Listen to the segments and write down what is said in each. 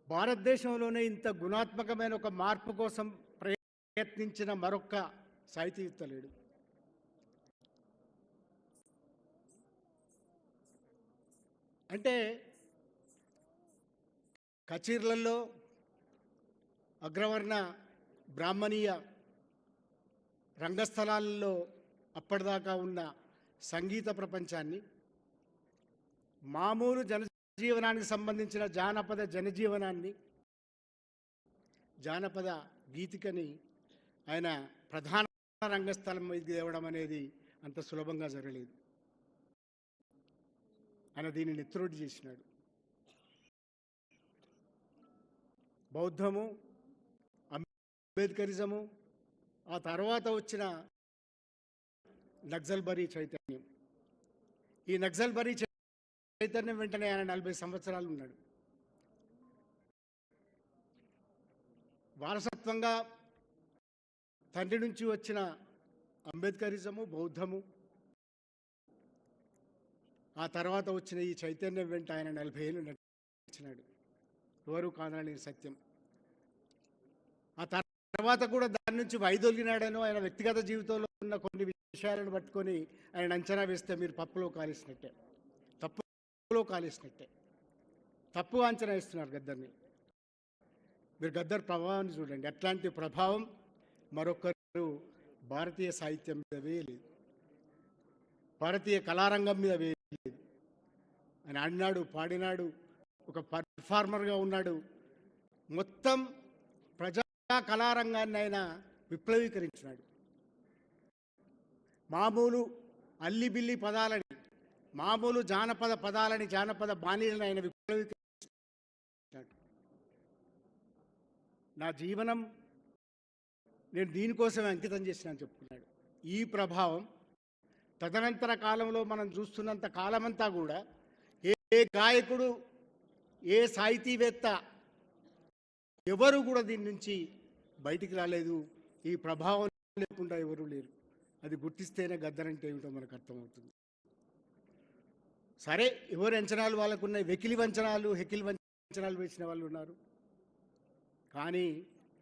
భారతదేశంలోనే ఇంత గుణాత్మకమైన ఒక మార్పు కోసం ప్రయత్నించిన మరొక్క సాహితీవేత్త లేడు. అంటే కచీర్లలో అగ్రవర్ణ బ్రాహ్మణీయ రంగస్థలాల్లో అప్పటిదాకా ఉన్న సంగీత ప్రపంచాన్ని మామూలు జనజీవనానికి సంబంధించిన జానపద జనజీవనాన్ని జానపద గీతికని ఆయన ప్రధాన రంగస్థలం మీదకి తేవడం అనేది అంత సులభంగా జరగలేదు. ఆయన దీన్ని నెత్తురోటి చేసినాడు. బౌద్ధము, అంబేద్కరిజము, ఆ తర్వాత వచ్చిన నక్సల్బరీ చైతన్యం. ఈ నక్సల్బరీ చైతన్యం వెంటనే ఆయన 40 సంవత్సరాలు ఉన్నాడు. వారసత్వంగా తండ్రి నుంచి వచ్చిన అంబేద్కరిజము, బౌద్ధము, ఆ తర్వాత వచ్చిన ఈ చైతన్యం వెంట ఆయన 40 ఏళ్ళు నడిచినాడు. ఎవరు కాదనలేని సత్యం. ఆ తర్వాత కూడా దాని నుంచి వైదొలిగినాడనో ఆయన వ్యక్తిగత జీవితంలో ఉన్న కొన్ని విషయాలను పట్టుకొని ఆయన అంచనా వేస్తే మీరు పప్పులో కాలేసినట్టే, తప్పులో కాలేసినట్టే. తప్పు అంచనా వేస్తున్నారు గద్దర్ని. మీరు గద్దర్ ప్రభావాన్ని చూడండి. అట్లాంటి ప్రభావం మరొకరు భారతీయ సాహిత్యం మీద వేయలేదు, భారతీయ కళారంగం మీద వేయలేదు. ఆయన ఆడినాడు, పాడినాడు, ఒక పర్ఫార్మర్గా ఉన్నాడు. మొత్తం ప్రజా కళారంగాన్ని ఆయన విప్లవీకరించినాడు. మామూలు అల్లిబిల్లి పదాలని, మామూలు జానపద పదాలని, జానపద బాణీలను ఆయన విప్లవీకరించినాడు. నా జీవనం నేను దీనికోసమే అంకితం చేసినాను చెప్పుకున్నాడు. ఈ ప్రభావం తదనంతర కాలంలో మనం చూస్తున్నంత కాలమంతా కూడా ఏ గాయకుడు, ఏ సాహితీవేత్త ఎవరు కూడా దీని నుంచి బయటికి రాలేదు. ఈ ప్రభావం లేకుండా ఎవరూ లేరు. అది గుర్తిస్తేనే గద్దరంటే ఏమిటో మనకు అర్థమవుతుంది. సరే, ఎవరు అంచనాలు వాళ్ళకున్నాయి. వెకిలి వంచనాలు, హెకిలి వంచనాలు వేసిన వాళ్ళు ఉన్నారు. కానీ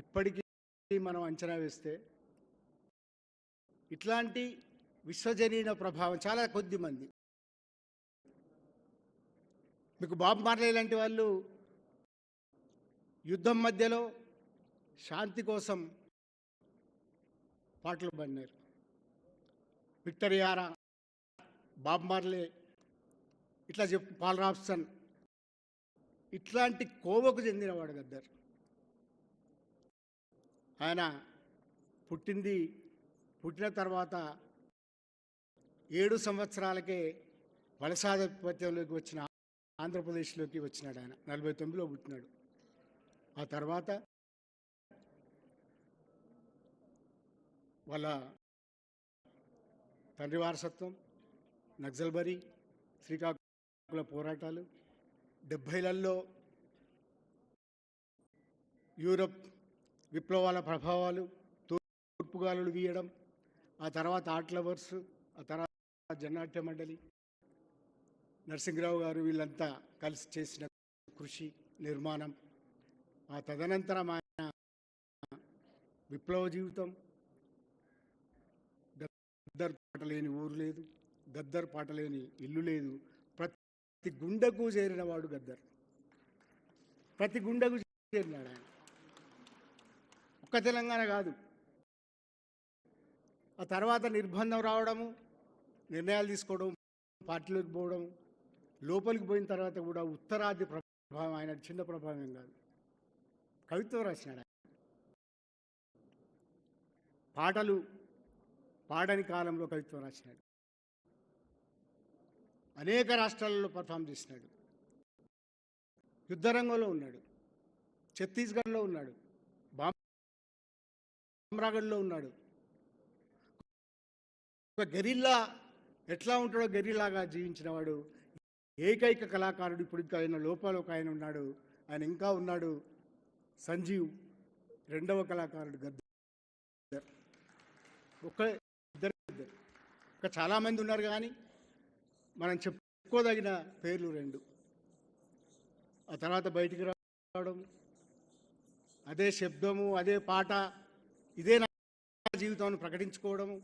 ఇప్పటికీ మనం అంచనా వేస్తే ఇట్లాంటి విశ్వజనీన ప్రభావం చాలా కొద్ది మంది. మీకు బాబ్ మార్లే లాంటి వాళ్ళు యుద్ధం మధ్యలో శాంతి కోసం పాటలు పాడినారు. విక్టర్ యారా, బాబ్ మార్లే, ఇట్లా పాల్ రాబ్సన్, ఇట్లాంటి కోవకు చెందినవాడు గద్దర్. ఆయన పుట్టిన తర్వాత 7 సంవత్సరాలకే వలసాధిపత్యంలోకి వచ్చిన ఆంధ్రప్రదేశ్లోకి వచ్చినాడు. ఆయన 49లో పుట్టినాడు. ఆ తర్వాత వాళ్ళ తండ్రి వారసత్వం, నక్సల్బరీ, శ్రీకాకుళ పోరాటాలు, 70లలో యూరప్ విప్లవాల ప్రభావాలు, తూర్పుగాలులు వీయడం, ఆ తర్వాత ఆర్ట్ లవర్స్, ఆ తర్వాత జనాట్య మండలి, నరసింహరావు గారు, వీళ్ళంతా కలిసి చేసిన కృషి, నిర్మాణం, ఆ తదనంతరం ఆయన విప్లవ జీవితం. గద్దర్ పాట లేని ఊరు లేదు, గద్దర్ పాట లేని ఇల్లు లేదు. ప్రతి గుండెకు చేరినవాడు గద్దర్. ప్రతి గుండెకు చేరినాడు ఆయన. ఒక్క తెలంగాణ కాదు. ఆ తర్వాత నిర్బంధం రావడము, నిర్ణయాలు తీసుకోవడం, పార్టీలోకి పోవడం, లోపలికి పోయిన తర్వాత కూడా ఉత్తరాది ప్రభావం, ఆయన చిన్న ప్రభావం కాదు. కవిత్వం రాసినాడు. పాటలు పాడని కాలంలో కవిత్వం రాసినాడు. అనేక రాష్ట్రాలలో పర్ఫామ్ చేసినాడు. యుద్ధరంగంలో ఉన్నాడు, ఛత్తీస్గఢ్లో ఉన్నాడు, బామ్రాగఢ్లో ఉన్నాడు. ఒక గెరిల్లా ఎట్లా ఉంటాడో గెరిల్లాగా జీవించిన వాడు ఏకైక కళాకారుడు. ఇప్పుడు ఇంకా ఆయన లోపల ఒక ఆయన ఉన్నాడు, ఆయన ఇంకా ఉన్నాడు, సంజీవ్, 2వ కళాకారుడు గద్దర్. ఇద్దరు ఇంకా చాలామంది ఉన్నారు, కానీ మనం చెప్పుకోదగిన పేర్లు 2. ఆ తర్వాత బయటికి రావడం, అదే శబ్దము, అదే పాట, ఇదే నా జీవితాన్ని ప్రకటించుకోవడము,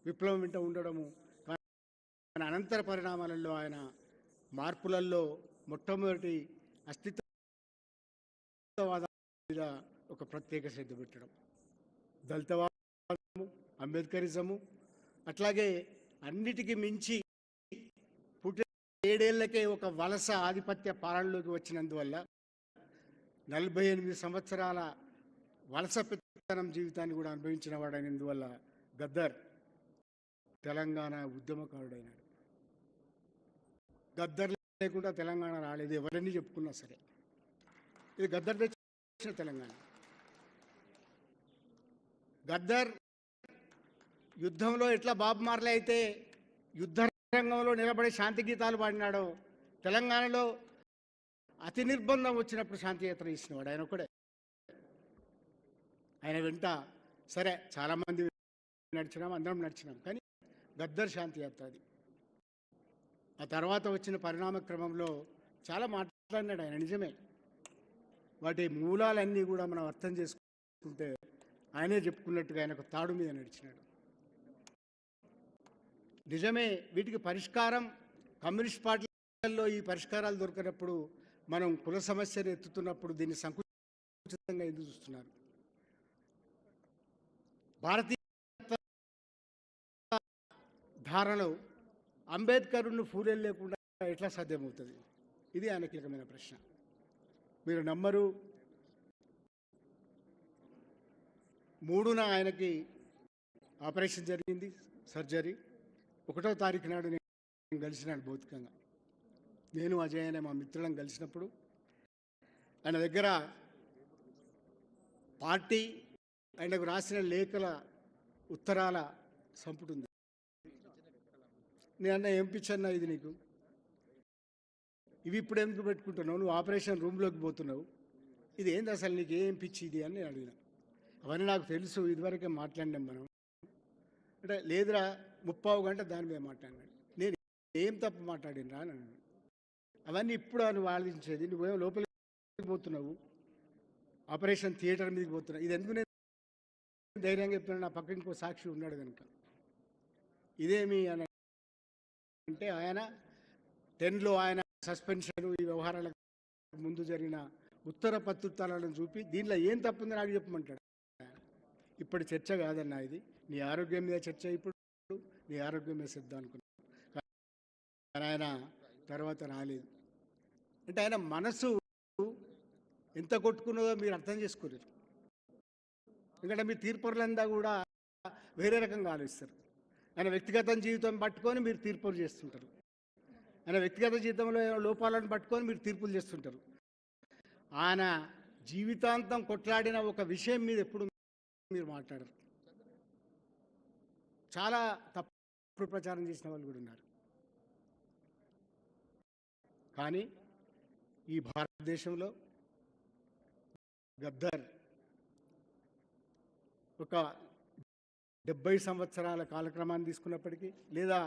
విప్లవం వెంట ఉండడము. కానీ అనంతర పరిణామాలలో ఆయన మార్పులలో మొట్టమొదటి అస్తిత్వవాద మీద ఒక ప్రత్యేక శ్రద్ధ పెట్టడం, దళితవాదము, అంబేద్కరిజము, అట్లాగే అన్నిటికీ మించి పుట్టిన 7 ఏళ్లకే ఒక వలస ఆధిపత్య పాలనలోకి వచ్చినందువల్ల 48 సంవత్సరాల వలస పెత్తనం జీవితాన్ని కూడా అనుభవించిన వాడైనందువల్ల గద్దర్ తెలంగాణ ఉద్యమకారుడైనాడు. గద్దర్ లేకుండా తెలంగాణ రాలేదు, ఎవరన్నీ చెప్పుకున్నా సరే. ఇది గద్దర్ తెచ్చిన తెలంగాణ. గద్దర్ యుద్ధంలో ఎట్లా బాబు మార్లే అయితే యుద్ధ రంగంలో నిలబడి శాంతి గీతాలు పాడినాడో, తెలంగాణలో అతి నిర్బంధం వచ్చినప్పుడు శాంతియాత్ర ఇచ్చినవాడు ఆయన ఒకడే. ఆయన వెంట సరే చాలామంది నడిచినాం, అందరం నడిచినాం, కానీ గద్దర్ శాంతియాత్ర అది. ఆ తర్వాత వచ్చిన పరిణామ క్రమంలో చాలా మాట్లాడినాడు ఆయన, నిజమే. వాటి మూలాలన్నీ కూడా మనం అర్థం చేసుకుంటే ఆయనే చెప్పుకున్నట్టుగా ఆయన ఒక తాడు మీద నడిచినాడు. నిజమే, వీటికి పరిష్కారం కమ్యూనిస్ట్ పార్టీలలో ఈ పరిష్కారాలు దొరికినప్పుడు, మనం కుల సమస్యను ఎత్తుతున్నప్పుడు దీన్ని సంకుచితంగా ఎందుకు చూస్తున్నారు? భారతీయ ధారణలో అంబేద్కర్ను ఫూలేలు లేకుండా ఎట్లా సాధ్యమవుతుంది? ఇది ఆయన కీలకమైన ప్రశ్న. మీరు నమ్మరు, 3న ఆయనకి ఆపరేషన్ జరిగింది, సర్జరీ. 1వ తారీఖు నాడు నేను కలిసినాడు భౌతికంగా. నేను అజయ్ అనే మా మిత్రులను కలిసినప్పుడు ఆయన దగ్గర పార్టీ ఆయనకు రాసిన లేఖల ఉత్తరాల సంపుటి ఉంది. నేను ఏం పిచ్చన్నా ఇది నీకు? ఇవి ఇప్పుడు ఎందుకు పెట్టుకుంటున్నావు? నువ్వు ఆపరేషన్ రూమ్లోకి పోతున్నావు, ఇది ఏంది అసలు, నీకు ఏం పిచ్చి ఇది అని నేను అడిగిన. అవన్నీ నాకు తెలుసు, ఇదివరకే మాట్లాడినాం మనం అంటే. లేదురా 30 గంట దాని మీద మాట్లాడినాడు. నేను ఏం తప్పు మాట్లాడినరా అని అన్నాడు. అవన్నీ ఇప్పుడు నువ్వు ఆలోచించేది, నువ్వేమో లోపలికి పోతున్నావు, ఆపరేషన్ థియేటర్ మీదకి పోతున్నావు. ఇది ఎందుకు నేను ధైర్యంగా చెప్తున్నాను? నా పక్కన ఇంకో సాక్షి ఉన్నాడు కనుక. ఇదేమి అని అంటే, ఆయన 10లో ఆయన సస్పెన్షన్, ఈ వ్యవహారాలకు ముందు జరిగిన ఉత్తర ప్రత్యుత్తరాలను చూపి దీనిలో ఏం తప్పుంది నాకు చెప్పమంటాడు. ఇప్పుడు చర్చ కాదన్నా, ఇది నీ ఆరోగ్యం మీద చర్చ, ఇప్పుడు నీ ఆరోగ్యం మీద శ్రద్ధ అనుకున్నాను. కానీ ఆయన తర్వాత రాలేదు. అంటే ఆయన మనసు ఎంత కొట్టుకున్నదో మీరు అర్థం చేసుకోలేరు. ఎందుకంటే మీ తీర్పులంతా కూడా వేరే రకంగా ఆలోచిస్తారు. ఆయన వ్యక్తిగత జీవితం పట్టుకొని మీరు తీర్పులు చేస్తుంటారు, ఆయన వ్యక్తిగత జీవితంలో లోపాలను పట్టుకొని మీరు తీర్పులు చేస్తుంటారు. ఆయన జీవితాంతం కొట్లాడిన ఒక విషయం మీద ఎప్పుడు మీరు మాట్లాడరు. చాలా తప్పుడు ప్రచారం చేసిన వాళ్ళు కూడా ఉన్నారు. కానీ ఈ భారతదేశంలో గద్దర్ ఒక 70 సంవత్సరాల కాలక్రమాన్ని తీసుకున్నప్పటికీ, లేదా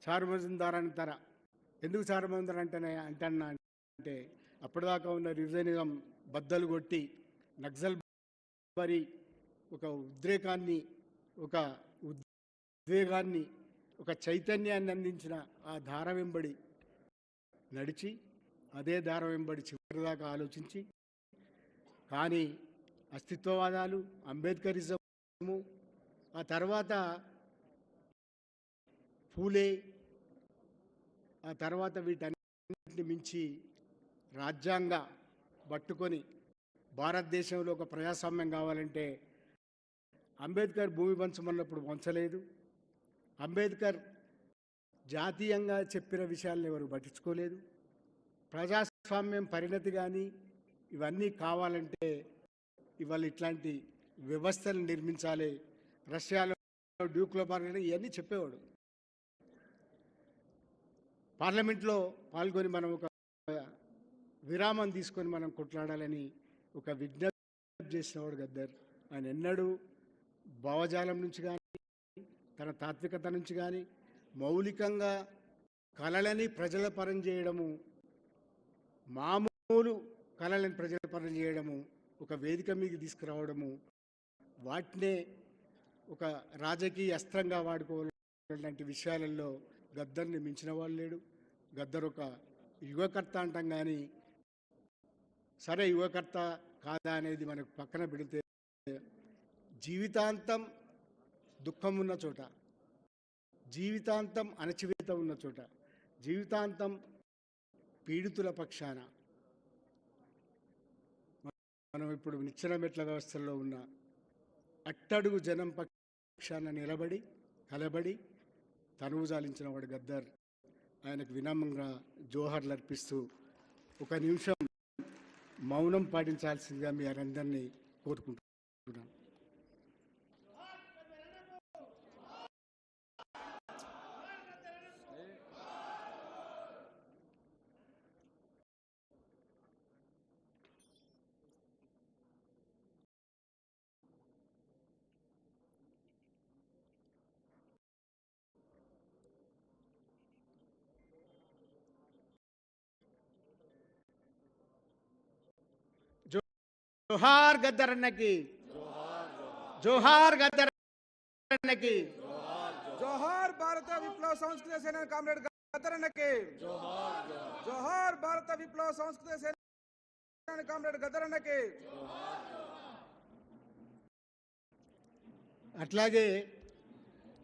చారుమజుందార్ అంటారా, ఎందుకు చారుమజుందార్ అంటన్నా అంటే అప్పటిదాకా ఉన్న రివిజనిజం బద్దలు కొట్టి నక్సల్ బరి ఒక ఉద్రేకాన్ని, ఒక ఉద్వేగాన్ని, ఒక చైతన్యాన్ని అందించిన ఆ ధార వెంబడి నడిచి, అదే దార వెంబడి చివరిదాకా ఆలోచించి, కానీ అస్తిత్వవాదాలు, అంబేద్కరిజము, ఆ తర్వాత ఫూలే, ఆ తర్వాత వీటన్నిటిని మించి రాజ్యాంగ పట్టుకొని భారతదేశంలో ఒక ప్రజాస్వామ్యం కావాలంటే అంబేద్కర్ భూమి పంచమన్నప్పుడు పంచలేదు. అంబేద్కర్ జాతీయంగా చెప్పిన విషయాలను ఎవరు పట్టించుకోలేదు. ప్రజాస్వామ్యం పరిణతి కానీ ఇవన్నీ కావాలంటే ఇవాళ ఇట్లాంటి వ్యవస్థలు నిర్మించాలి. రష్యాలో డ్యూక్లో ఇవన్నీ చెప్పేవాడు. పార్లమెంట్లో పాల్గొని మనం ఒక విరామం తీసుకొని మనం కొట్లాడాలని ఒక విజ్ఞప్తి చేసినవాడు గద్దర్. ఆయన ఎన్నడూ భావజాలం నుంచి కానీ, తన తాత్వికత నుంచి కానీ, మౌలికంగా కళలని ప్రజల పరం చేయడము మామూలు కళలను ప్రజలపరం చేయడము, ఒక వేదిక మీదకి తీసుకురావడము, వాటినే ఒక రాజకీయ అస్త్రంగా వాడుకోవాలంటే విషయాలలో గద్దర్ని మించిన వాళ్ళు లేడు. గద్దర్ ఒక యువకర్త అంటాం కానీ, సరే యువకర్త కాదా అనేది మనకు పక్కన పెడితే, జీవితాంతం దుఃఖం ఉన్న చోట, జీవితాంతం అణచివేత ఉన్న చోట, జీవితాంతం పీడితుల పక్షాన మనం ఇప్పుడు నిచ్చెన మెట్ల వ్యవస్థల్లో ఉన్న అట్టడుగు జనం పక్షాన నిలబడి కలబడి తనువు జాలించిన వాడు గద్దర్. ఆయనకు వినమ్రంగా జోహార్లు అర్పిస్తూ ఒక నిమిషం మౌనం పాటించాల్సిందిగా మీ అందరినీ కోరుకుంటున్నాను. జోహార్ గద్దర్ అన్నకి, జోహార్ గద్దర్ అన్నకి, జోహార్ భారత విప్లవ సంస్కృత సేన కామ్రేడ్ గద్దర్ అన్నకి, జోహార్ భారత విప్లవ సంస్కృత సేన కామ్రేడ్ గద్దర్ అన్నకి. అట్లాగే